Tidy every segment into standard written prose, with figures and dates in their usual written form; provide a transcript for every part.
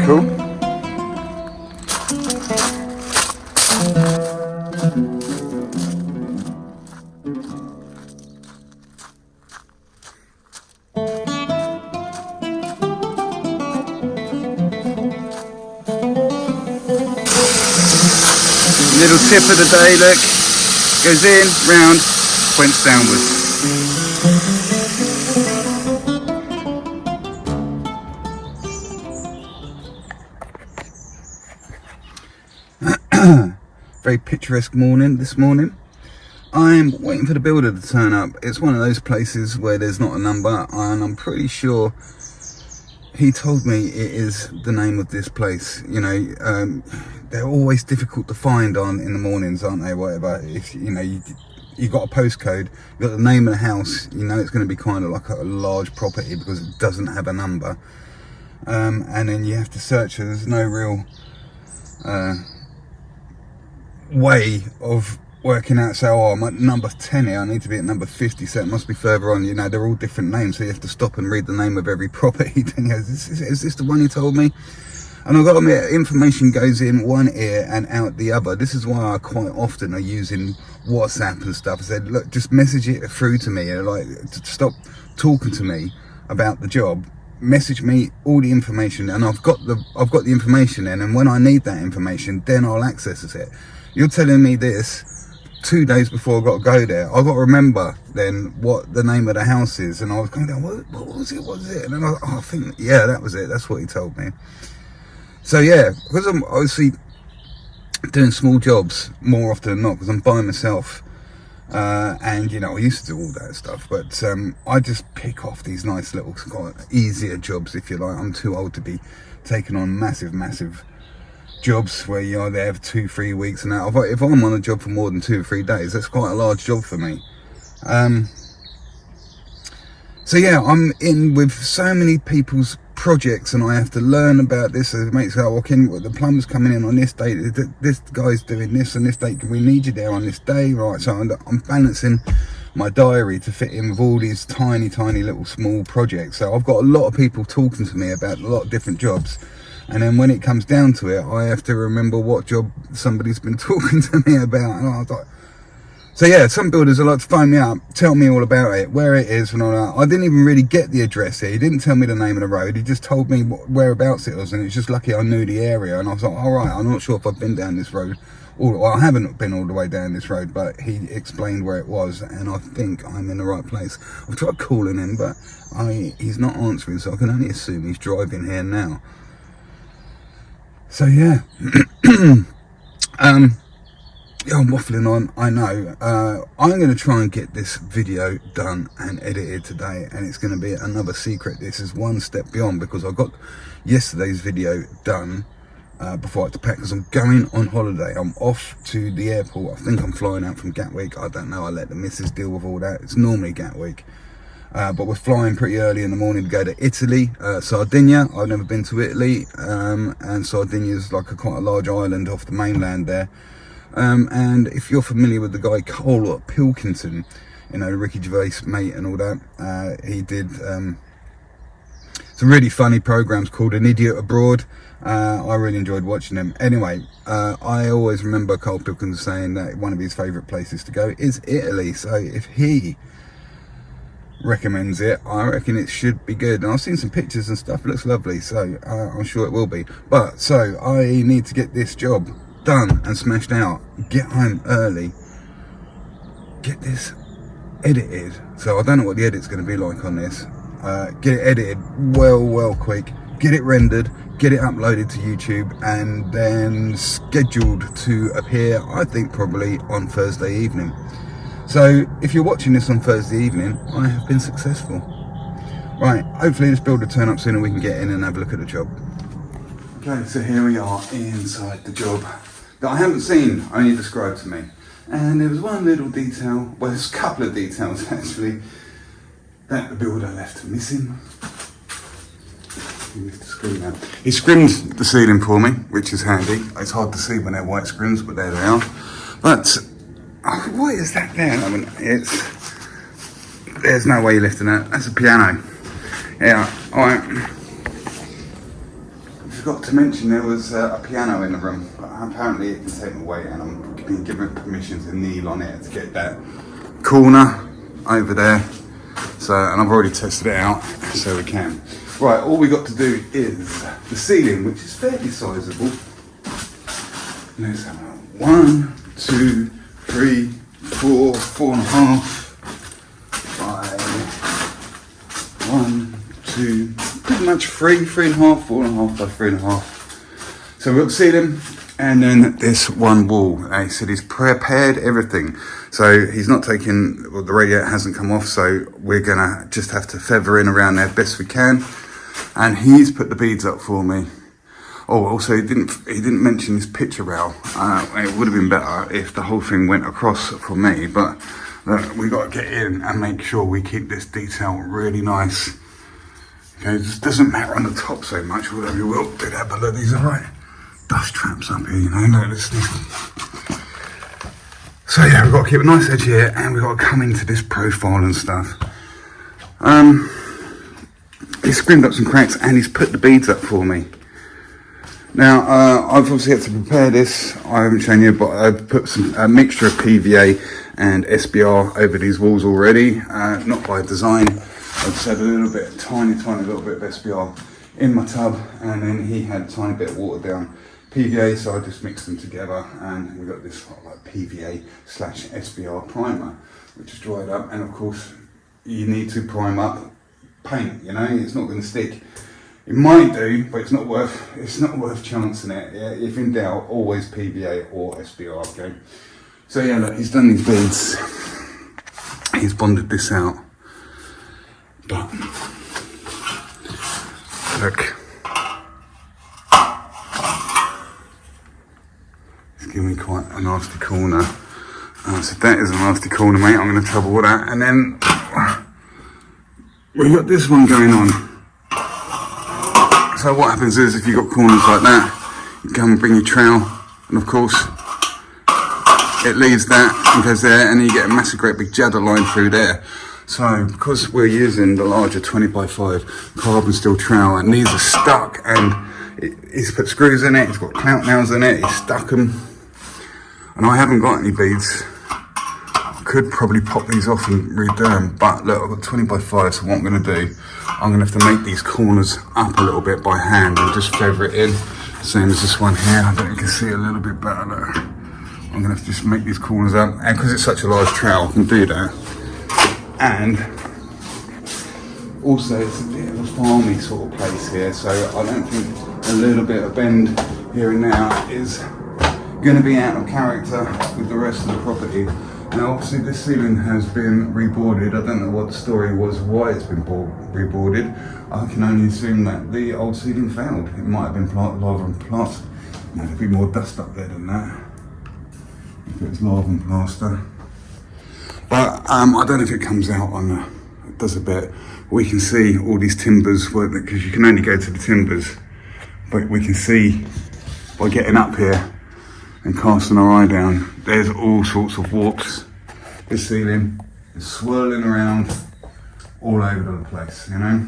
cool. Little tip of the day, look, goes in, round, points downwards. Very picturesque morning this morning. I'm waiting for the builder to turn up. It's one of those places where there's not a number, and I'm pretty sure he told me it is the name of this place. You know, they're always difficult to find on in the mornings, aren't they? Whatever. If you know you got a postcode, you got the name of the house, you know it's going to be kind of like a large property because it doesn't have a number. And then you have to search. So there's no real way of working out. So, oh, I'm at number 10 here, I need to be at number 50, so it must be further on. You know, they're all different names, so you have to stop and read the name of every property. Then you go, is this the one you told me? And I've got to admit, information goes in one ear and out the other. This is why I quite often are using WhatsApp and stuff. I said, look, just message it through to me, and like, stop talking to me about the job. Message me all the information, and I've got the information in, and when I need that information, then I'll access it. You're telling me this 2 days before I got to go there. I've got to remember then what the name of the house is, and I was going down, what was it? And then I think, yeah, that was it. That's what he told me. So yeah, because I'm obviously doing small jobs more often than not, because I'm by myself, and you know, I used to do all that stuff, but I just pick off these nice little kind of easier jobs, if you like. I'm too old to be taking on massive jobs where you're there for 2-3 weeks and out. If I'm on a job for more than 2 or 3 days, that's quite a large job for me. So yeah, I'm in with so many people's projects, and I have to learn about this. As mates go, okay, the plumber's coming in on this date, this guy's doing this on this date, we need you there on this day, right? So I'm balancing my diary to fit in with all these tiny little small projects. So I've got a lot of people talking to me about a lot of different jobs, and then when it comes down to it, I have to remember what job somebody's been talking to me about. And I was like, so yeah, some builders are like to phone me up, tell me all about it, where it is and all that. I didn't even really get the address here. He didn't tell me the name of the road. He just told me whereabouts it was, and it's just lucky I knew the area. And I was like, all right, I'm not sure if I've been down this road. Well, I haven't been all the way down this road, but he explained where it was, and I think I'm in the right place. I've tried calling him, but he's not answering, so I can only assume he's driving here now. So yeah, yeah, I'm waffling on, I know. I'm going to try and get this video done and edited today, and it's going to be another secret. This is one step beyond, because I got yesterday's video done before I had to pack, because I'm going on holiday. I'm off to the airport. I think I'm flying out from Gatwick. I don't know, I let the missus deal with all that. It's normally Gatwick. But we're flying pretty early in the morning to go to Italy, Sardinia. I've never been to Italy, and Sardinia is like quite a large island off the mainland there. And if you're familiar with the guy Cole Pilkington, you know, Ricky Gervais' mate and all that, he did some really funny programs called An Idiot Abroad. I really enjoyed watching them. Anyway, I always remember Cole Pilkington saying that one of his favourite places to go is Italy. So if he recommends it, I reckon it should be good. And I've seen some pictures and stuff. It looks lovely, so I'm sure it will be. But so I need to get this job done and smashed out, get home early, get this edited. So I don't know what the edit's going to be like on this. Get it edited well quick, get it rendered, get it uploaded to YouTube, and then scheduled to appear, I think probably on Thursday evening. So if you're watching this on Thursday evening, I have been successful. Right, hopefully this build will turn up soon and we can get in and have a look at the job. Okay, so here we are inside the job that I haven't seen, only described to me. And there was one little detail, well there's a couple of details actually, that the builder left missing. Lift the screen out. He scrimmed the ceiling for me, which is handy. It's hard to see when they're white scrims, but there they are. But what is that there? I mean, there's no way you're lifting that. That's a piano. Yeah, alright. forgot to mention there was a piano in the room, but apparently it can take my weight, and I'm being given permission to kneel on it to get that corner over there. So, and I've already tested it out, so we can. Right, all we got to do is the ceiling, which is fairly sizable. Let's have a 1, 2, 3, 4, 4.5, 5, 1, 2, pretty much 3.5, 4.5 by 3.5. So we've got the ceiling, and then this one wall. He said he's prepared everything. So he's not taking, well, the radiator hasn't come off, so we're gonna just have to feather in around there best we can. And he's put the beads up for me. Oh, also he didn't mention this picture rail. It would have been better if the whole thing went across for me, but we got to get in and make sure we keep this detail really nice. Okay, it doesn't matter on the top so much, although we will do that below. These are like dust traps up here, you know. So yeah, we've got to keep a nice edge here, and we've got to come into this profile and stuff. He's scrimmed up some cracks, and he's put the beads up for me. Now, I've obviously had to prepare this. I haven't shown you, but I've put a mixture of PVA and SBR over these walls already, not by design. I just had a little bit, tiny little bit of SBR in my tub, and then he had a tiny bit of watered down PVA, so I just mixed them together, and we got this like PVA/SBR primer, which is dried up. And of course, you need to prime up paint. You know, it's not going to stick. It might do, but it's not worth chancing it. Yeah, if in doubt, always PVA or SBR. Okay. So yeah, look, he's done these beads. He's bonded this out, but look, it's giving me quite a nasty corner. So that is a nasty corner, mate. I'm going to trouble with that, and then we've got this one going on. So what happens is, if you've got corners like that, you come and bring your trowel, and of course it leaves that and goes there, and then you get a massive great big jadder line through there. So because we're using the larger 20x5 carbon steel trowel, and these are stuck, and he's put screws in it, he's got clamp nails in it, he's stuck them, and I haven't got any beads. Could probably pop these off and redo them, but look, I've got 20x5, so what I'm going to do, I'm going to have to make these corners up a little bit by hand and just feather it in, same as this one here. I bet you can see a little bit better. Look, I'm going to have to just make these corners up, and because it's such a large trowel, I can do that. And also, it's a bit of a farmy sort of place here, so I don't think a little bit of bend here and now is going to be out of character with the rest of the property. Now obviously this ceiling has been reboarded. I don't know what the story was, why it's been reboarded. I can only assume that the old ceiling failed. It might have been lava and plaster. There'd be more dust up there than that if it was lava and plaster. But I don't know if it comes out on the, it does a bit. We can see all these timbers, because you can only go to the timbers, but we can see by getting up here and casting our eye down, there's all sorts of warps. This ceiling is swirling around all over the place, you know.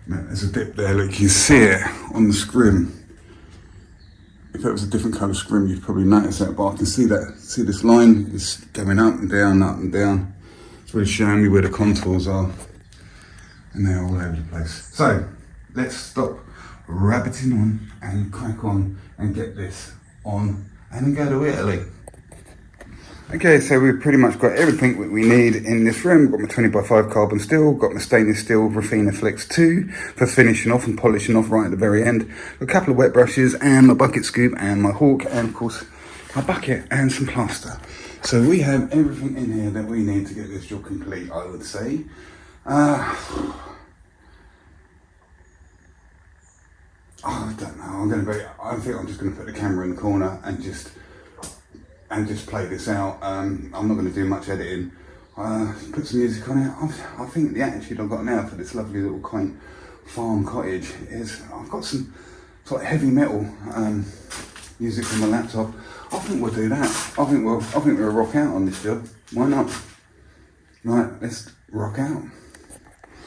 There's a dip there, look, you can see it on the scrim. If it was a different colour scrim, you'd probably notice that, but I can see that. See this line is going up and down, up and down. It's really showing me where the contours are, and they're all over the place. So let's stop rabbiting on and crack on and get this on and then go to Italy. Okay, so we've pretty much got everything that we need in this room. Got my 20x5 carbon steel, got my stainless steel Rafina Flex 2 for finishing off and polishing off right at the very end. A couple of wet brushes and my bucket scoop and my hawk, and of course my bucket and some plaster. So we have everything in here that we need to get this job complete, I would say. I don't know. I think I'm just going to put the camera in the corner and just play this out. I'm not going to do much editing. Put some music on it. I think the attitude I've got now for this lovely little quaint farm cottage is I've got some sort of heavy metal music on my laptop. I think we'll do that. I think we'll rock out on this job. Why not? Right, let's rock out.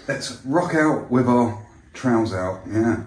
Let's rock out with our trowels out, yeah.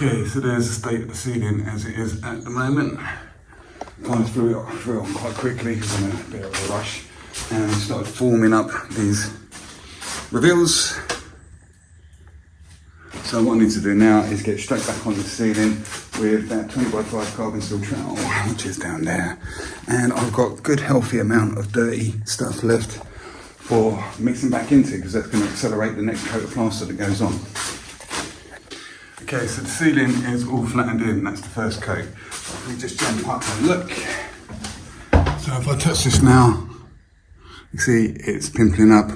Okay, so there's the state of the ceiling as it is at the moment. Kind of threw it on quite quickly because I'm in a bit of a rush, and started forming up these reveals. So what I need to do now is get straight back on the ceiling with that 20x5 carbon steel trowel, which is down there. And I've got a good healthy amount of dirty stuff left for mixing back into, because that's going to accelerate the next coat of plaster that goes on. Okay, so the ceiling is all flattened in, that's the first coat. Let me just jump up and look. So if I touch this now, you see it's pimpling up,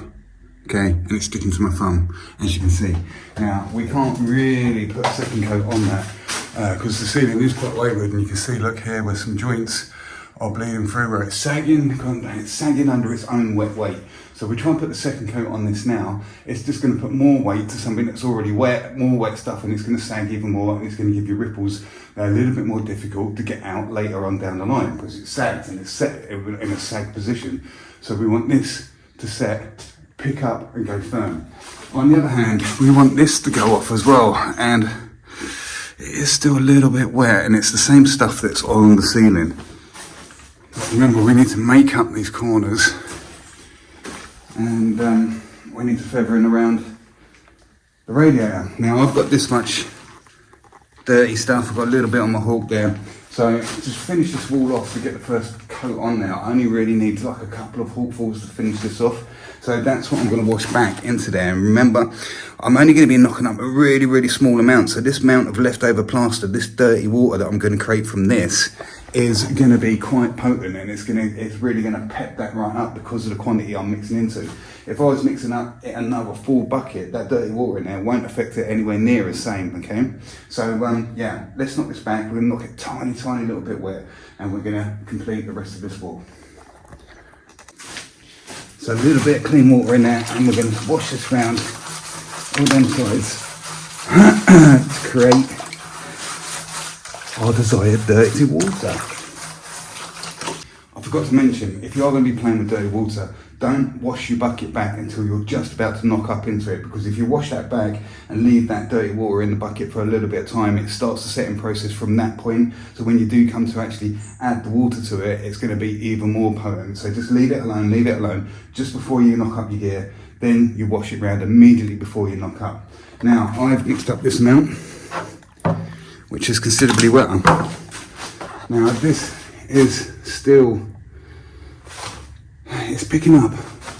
okay, and it's sticking to my thumb, as you can see. Now, we can't really put a second coat on that because the ceiling is quite wayward, and you can see, look here, where some joints are bleeding through, where it's sagging under its own wet weight. So we try and put the second coat on this now, it's just going to put more weight to something that's already wet, more wet stuff, and it's going to sag even more, and it's going to give you ripples that are a little bit more difficult to get out later on down the line, because it's sagged and it's set in a sag position. So we want this to set, pick up and go firm. On the other hand, we want this to go off as well, and it is still a little bit wet, and it's the same stuff that's on the ceiling. But remember, we need to make up these corners, and we need to feather in around the radiator. Now I've got this much dirty stuff, I've got a little bit on my hook there, so just finish this wall off to get the first coat on now. I only really need like a couple of hawkfuls to finish this off. So that's what I'm going to wash back into there. And remember, I'm only going to be knocking up a really, really small amount. So this amount of leftover plaster, this dirty water that I'm going to create from this is going to be quite potent, and it's really going to pep that right up because of the quantity I'm mixing into. If I was mixing up another full bucket, that dirty water in there won't affect it anywhere near the same, okay? So yeah, let's knock this back. We're going to knock it tiny, tiny little bit wet, and we're going to complete the rest of this wall. So a little bit of clean water in there, and we're going to wash this round all them sides to create our desired dirty water. I forgot to mention, if you are going to be playing with dirty water, don't wash your bucket back until you're just about to knock up into it, because if you wash that back and leave that dirty water in the bucket for a little bit of time, it starts the setting process from that point. So when you do come to actually add the water to it, it's going to be even more potent. So just leave it alone just before you knock up your gear. Then you wash it round immediately before you knock up. Now I've mixed up this amount, which is considerably wetter. Now this is still, it's picking up,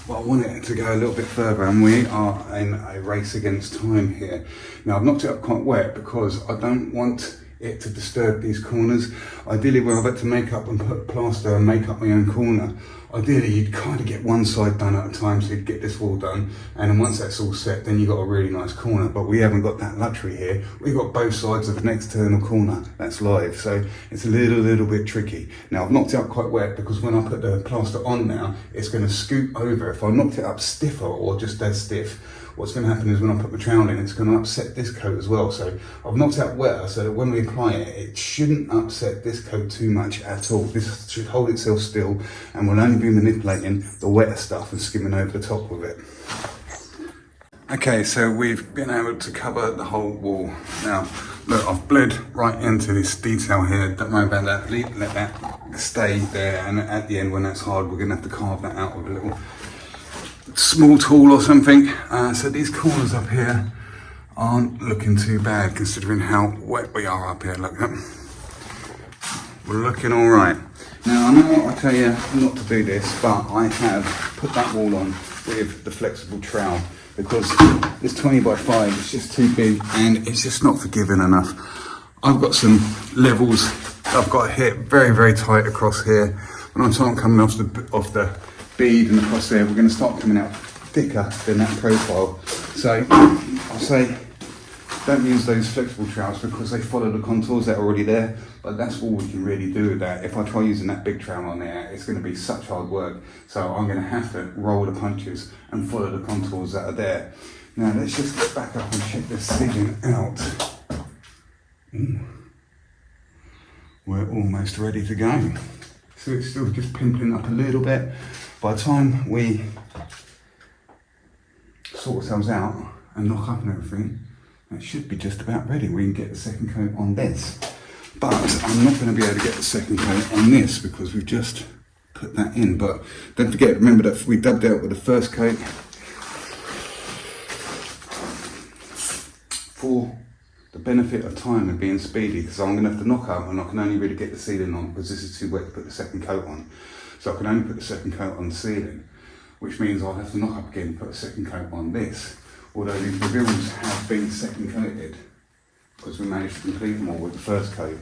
but I want it to go a little bit further, and we are in a race against time here. Now I've knocked it up quite wet because I don't want it to disturb these corners. Ideally, where I've had to make up and put plaster and make up my own corner, ideally you'd kind of get one side done at a time, so you'd get this wall done, and then once that's all set, then you've got a really nice corner. But we haven't got that luxury here. We've got both sides of an external corner that's live, so it's a little bit tricky. Now I've knocked it up quite wet because when I put the plaster on now, it's going to scoop over. If I knocked it up stiffer or just dead stiff, what's going to happen is when I put my trowel in, it's going to upset this coat as well. So I've knocked it out wetter so that when we apply it, it shouldn't upset this coat too much at all. This should hold itself still, and we'll only be manipulating the wetter stuff and skimming over the top of it. Okay, so we've been able to cover the whole wall. Now, look, I've bled right into this detail here. Don't worry about that, let that stay there, and at the end when that's hard, we're going to have to carve that out with a little small tool or something. So these corners up here aren't looking too bad considering how wet we are up here. Look, we're looking all right. Now I know I tell you not to do this, but I have put that wall on with the flexible trowel because this 20 by 5 is just too big and it's just not forgiving enough. I've got some levels I've got to hit very tight across here. When I'm starting coming off the bead and across there, we're going to start coming out thicker than that profile. So I'll say don't use those flexible trowels because they follow the contours that are already there, but that's all we can really do with that. If I try using that big trowel on there, it's going to be such hard work, so I'm going to have to roll the punches and follow the contours that are there. Now let's just get back up and check this ceiling out. We're almost ready to go. So it's still just pimpling up a little bit. By the time we sort ourselves out and knock up and everything, it should be just about ready. We can get the second coat on this. But I'm not going to be able to get the second coat on this because we've just put that in. But don't forget, remember that we dubbed out with the first coat for the benefit of time and being speedy, because I'm going to have to knock up and I can only really get the ceiling on because this is too wet to put the second coat on. So I can only put the second coat on the ceiling, which means I'll have to knock up again and put a second coat on this. Although these reveals have been second coated because we managed to complete them all with the first coat.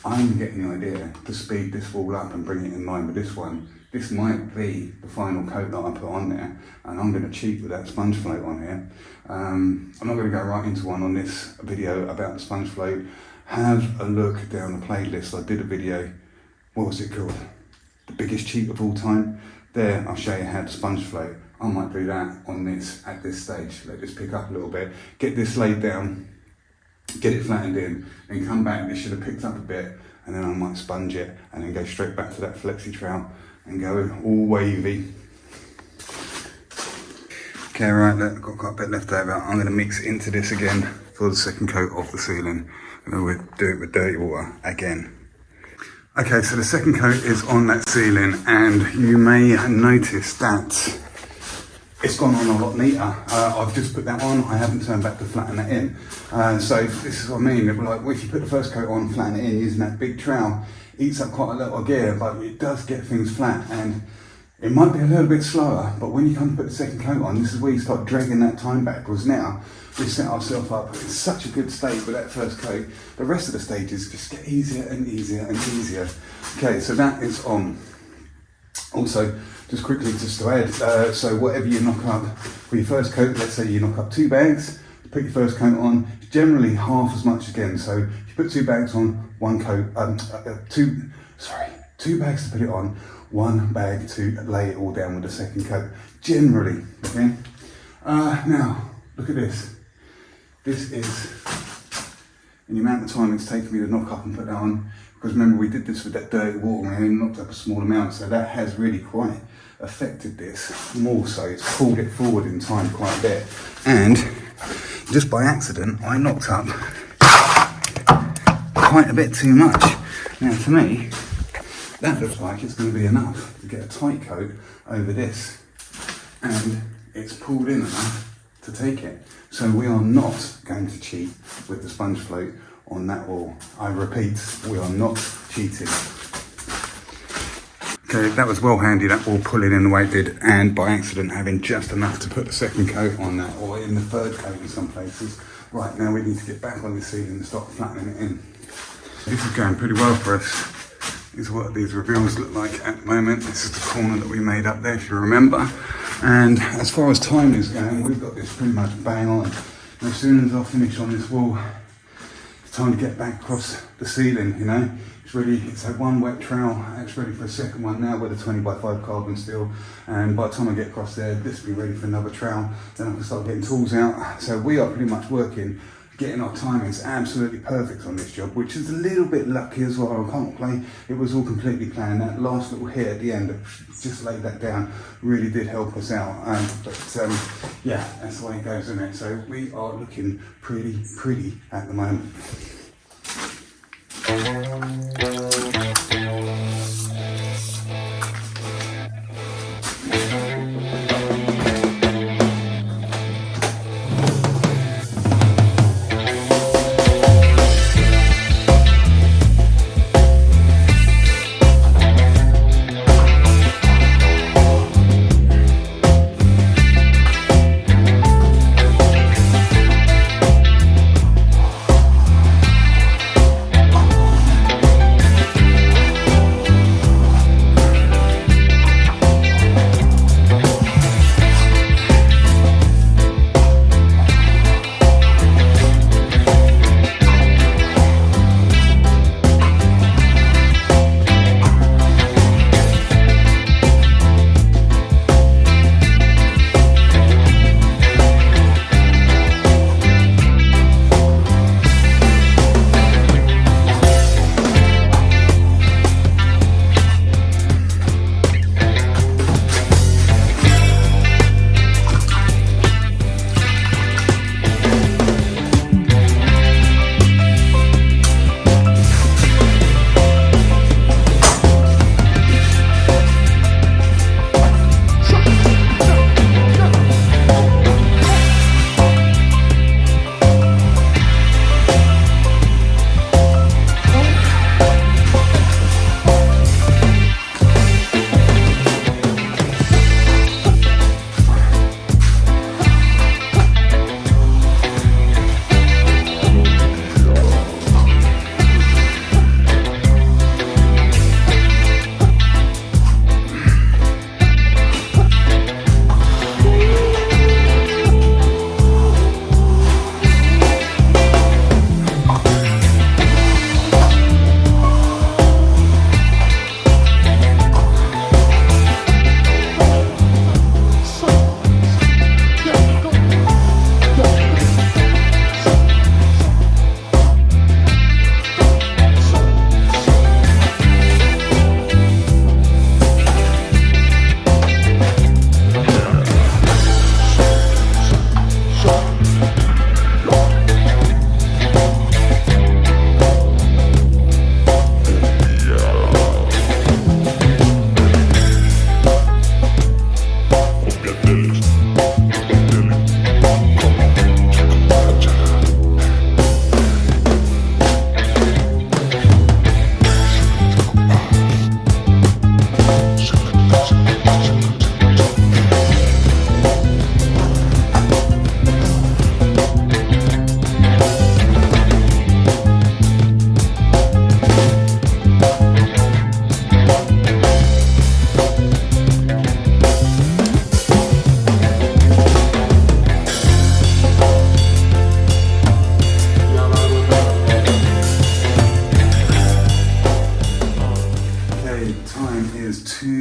I'm getting the idea to speed this wall up and bring it in line with this one. This might be the final coat that I put on there, and I'm going to cheat with that sponge float on here. I'm not going to go right into one on this video about the sponge float. Have a look down the playlist. I did a video, what was it called? The biggest cheat of all time. There, I'll show you how to sponge float. I might do that on this at this stage. Let this pick up a little bit, get this laid down, get it flattened in, then come back. This should have picked up a bit, and then I might sponge it and then go straight back to that flexi trowel and go all wavy. Okay, right, look, I've got quite a bit left over. I'm going to mix into this again for the second coat of the ceiling, and we'll do it with dirty water again. Okay, so the second coat is on that ceiling, and you may notice that it's gone on a lot neater. I've just put that on, I haven't turned back to flatten that in. So this is what I mean, like if you put the first coat on, flatten it in using that big trowel, eats up quite a lot of gear, but it does get things flat, and it might be a little bit slower, but when you come to put the second coat on, this is where you start dragging that time back, because now we set ourselves up in such a good state with that first coat. The rest of the stages just get easier and easier and easier. Okay, so that is on. Also, just quickly just to add, so whatever you knock up for your first coat, let's say you knock up 2 bags, put your first coat on, generally half as much again. So if you put 2 bags on, 1 coat, 2 bags to put it on, 1 bag to lay it all down with the second coat, generally, okay? Now, look at this. This is the amount of time it's taken me to knock up and put that on, because remember we did this with that dirty water and we only knocked up a small amount, so that has really quite affected this more so. It's pulled it forward in time quite a bit, and just by accident I knocked up quite a bit too much. Now to me, that looks like it's going to be enough to get a tight coat over this, and it's pulled in enough to take it. So we are not going to cheat with the sponge float on that wall. I repeat, we are not cheating. Okay, that was well handy, that wall pulling in the way it did, and by accident having just enough to put the second coat on that, or in the third coat in some places. Right, now we need to get back on the ceiling and start flattening it in. This is going pretty well for us. This is what these reveals look like at the moment. This is the corner that we made up there, if you remember. And as far as time is going, we've got this pretty much bang on. And as soon as I finish on this wall, it's time to get back across the ceiling, you know. It's had 1 wet trowel, it's ready for a second one now with a 20x5 carbon steel. And by the time I get across there, this will be ready for another trowel. Then I can start getting tools out. So we are pretty much working, getting our timings absolutely perfect on this job, which is a little bit lucky as well. I can't play, it was all completely planned. That last little hit at the end, just laid that down, really did help us out. Yeah, that's the way it goes, isn't it? So we are looking pretty at the moment.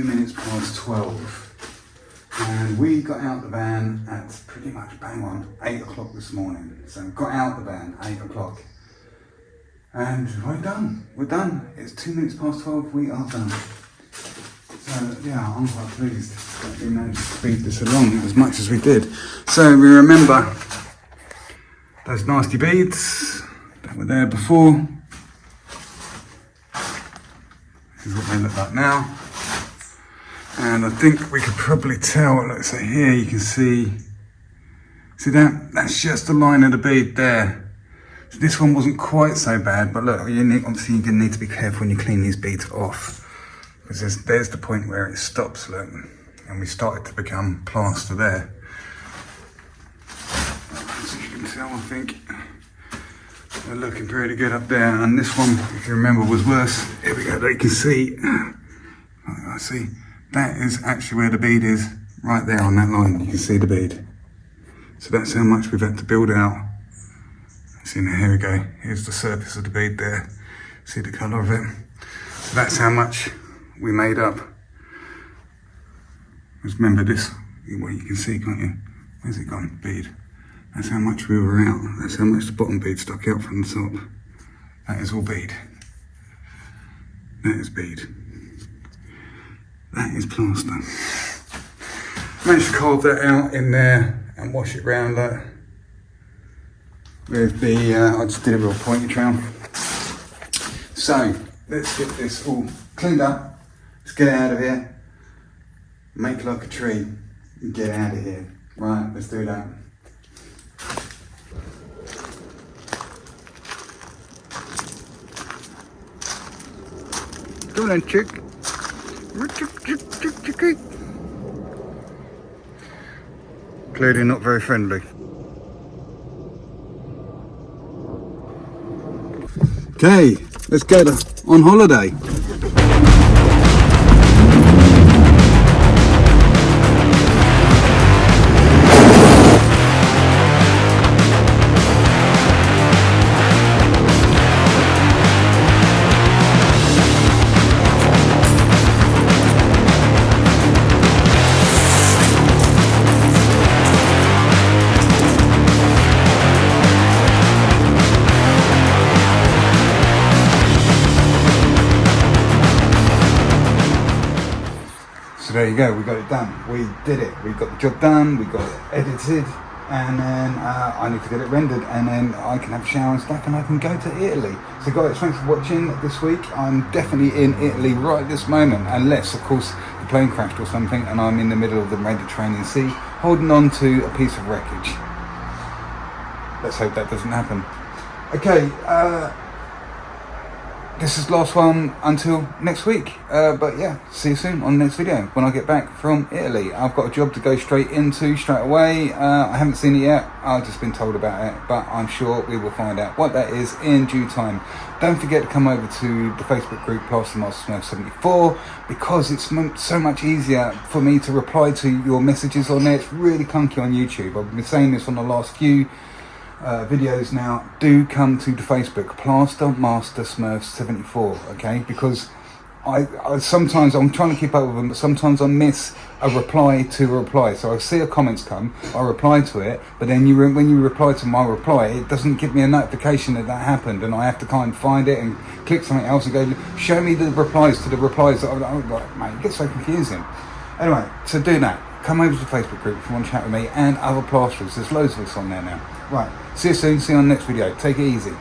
minutes past 12. And we got out the van at pretty much bang on 8 o'clock this morning. So got out the van 8 o'clock. And we're done. We're done. It's 2 minutes past 12. We are done. So yeah, I'm quite pleased that we managed to speed this along as much as we did. So we remember those nasty beads that were there before. This is what they look like now. And I think we could probably tell, let's say here you can see that's just the line of the bead there. So this one wasn't quite so bad, but look, obviously you're gonna need to be careful when you clean these beads off. Because there's the point where it stops, look, and we started to become plaster there. As you can tell, I think they're looking pretty good up there, and this one, if you remember, was worse. Here we go, there you can see, I see. That is actually where the bead is, right there on that line. You can see the bead. So that's how much we've had to build out. See now, here we go. Here's the surface of the bead there. See the colour of it. So that's how much we made up. Just remember this, well, you can see, can't you? Where's it gone? Bead. That's how much we were out. That's how much the bottom bead stuck out from the top. That is all bead. That is bead. That is plaster. Managed to carve that out in there and wash it round that with the, I just did a real pointy trowel. So, let's get this all cleaned up. Let's get out of here. Make like a tree and get out of here. Right, let's do that. Go on, chick. Clearly not very friendly. Okay, let's go on holiday. So there you go, we got it done. We did it. We got the job done, we got it edited, and then I need to get it rendered, and then I can have a shower and stuff, and I can go to Italy. So guys, thanks for watching this week. I'm definitely in Italy right this moment, unless, of course, the plane crashed or something, and I'm in the middle of the Mediterranean Sea, holding on to a piece of wreckage. Let's hope that doesn't happen. Okay, this is the last one until next week, but yeah, see you soon on the next video when I get back from Italy. I've got a job to go straight into straight away. I haven't seen it yet, I've just been told about it, but I'm sure we will find out what that is in due time. Don't forget to come over to the Facebook group Plaster74, because it's so much easier for me to reply to your messages on there. It's really clunky on YouTube. I've been saying this on the last few videos now. Do come to the Facebook Plaster Master Smurf 74, okay? Because I sometimes I'm trying to keep up with them, but sometimes I miss a reply to a reply. So I see a comments come, I reply to it, but then when you reply to my reply, it doesn't give me a notification that happened, and I have to kind of find it and click something else and go, show me the replies to the replies. I'm like, mate, it gets so confusing. Anyway, to do that, come over to the Facebook group if you want to chat with me and other plasterers. There's loads of us on there now. Right, see you soon, see you on the next video. Take it easy.